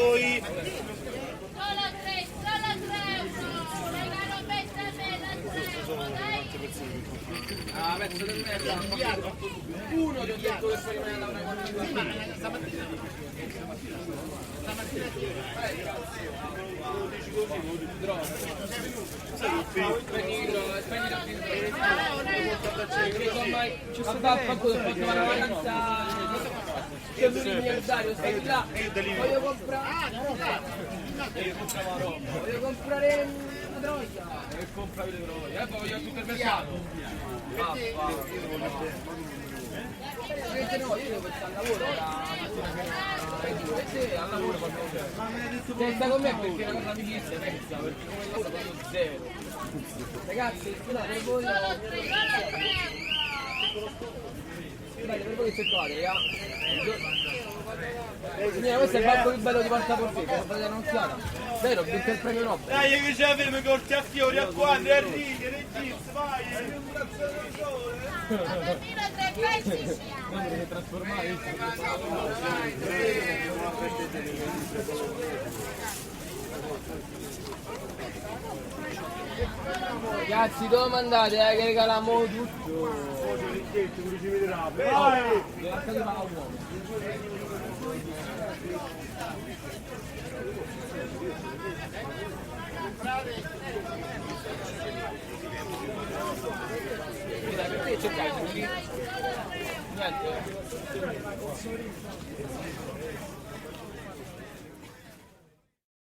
voi. Solo 3 euro. Regalo festa bella 3 euro, dai. Ah, pezzo di merda. Uno ti ho detto che poi rimane alla stamattina. Ci sta a fatto del fatto la vacanza. C'è un miliardario, stai là. Voglio comprare. Voglio comprare una droga. E comprare le droghe. E poi voglio al supermercato. No, io devo stare al lavoro al lavoro se sta con me perché è una cosa mi disse pensa perché come lavoro proprio zero ragazzi scusate per voi per voi che cercate raga questo è il banco più bello di Porta Portetta lo fate un'occhiata vero, ho vinto il premio Nobel Dai che ce l'avete corti a fiori, a quadri, a righe, a gips, vai! A bambino 3 pezzi non dovete trasformare ragazzi dove mandate che regaliamo tutto vai! Perché cercate? Niente.